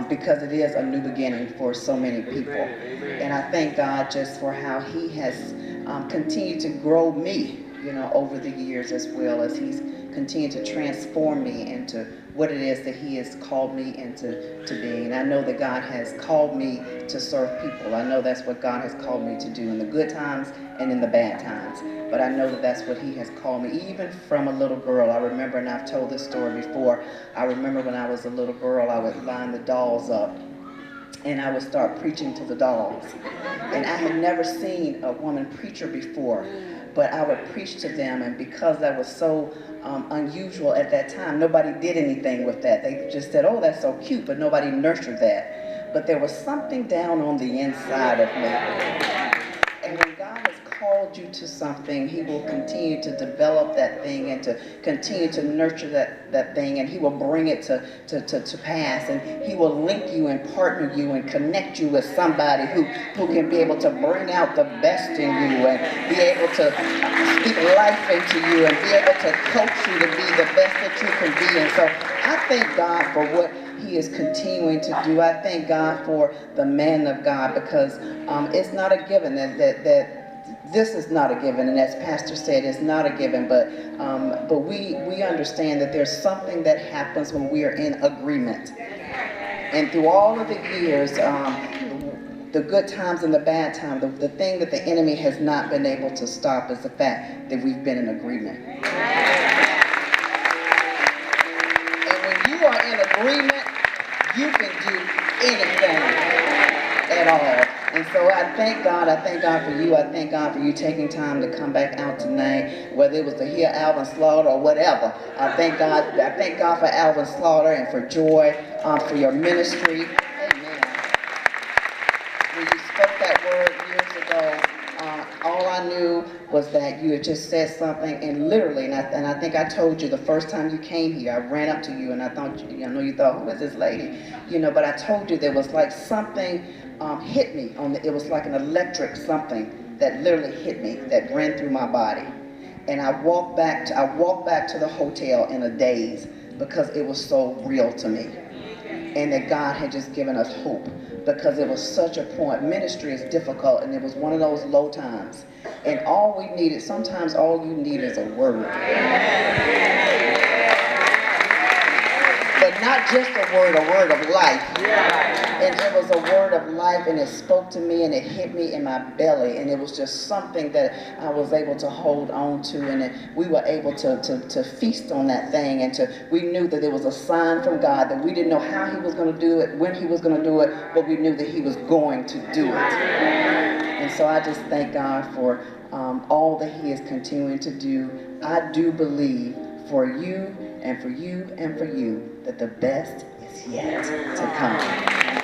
because it is a new beginning for so many people. And I thank God just for how He has continued to grow me, over the years, as well as He's continued to transform me into what it is that He has called me into being. And I know that God has called me to serve people. I know that's what God has called me to do in the good times and in the bad times. But I know that that's what He has called me, even from a little girl. I remember, and I've told this story before, I remember when I was a little girl, I would line the dolls up and I would start preaching to the dolls. And I had never seen a woman preacher before, but I would preach to them, and because that was so unusual at that time, nobody did anything with that. They just said, oh, that's so cute, but nobody nurtured that. But there was something down on the inside of me. And when God has called you to something, He will continue to develop that thing and to continue to nurture that thing, and He will bring it to pass, and He will link you and partner you and connect you with somebody who can be able to bring out the best in you and be able to speak life into you and be able to coach you to be the best that you can be. And so I thank God for what He is continuing to do. I thank God for the man of God, because it's not a given that this is not a given, and as Pastor said, it's not a given, but we understand that there's something that happens when we are in agreement. And through all of the years, the good times and the bad times, the thing that the enemy has not been able to stop is the fact that we've been in agreement. And when you are in agreement, you can do anything at all. And so I thank God for you. I thank God for you taking time to come back out tonight, whether it was to hear Alvin Slaughter or whatever. I thank God for Alvin Slaughter and for Joy, for your ministry. Amen. When you spoke that word years ago, all I knew was that you had just said something, and literally, and I think I told you the first time you came here, I ran up to you and I know you thought, who is this lady? But I told you there was like something hit me it was like an electric something that literally hit me, that ran through my body. And I walked back to the hotel in a daze, because it was so real to me. And that God had just given us hope, because it was such a point. Ministry is difficult, and it was one of those low times. And sometimes all you need is a word. But not just a word of life. And it was a word of life, and it spoke to me, and it hit me in my belly, and it was just something that I was able to hold on to, and we were able to feast on that thing, and we knew that it was a sign from God, that we didn't know how He was going to do it, when He was going to do it, but we knew that He was going to do it. And so I just thank God for all that He is continuing to do. I do believe for you and for you and for you that the best is yet to come.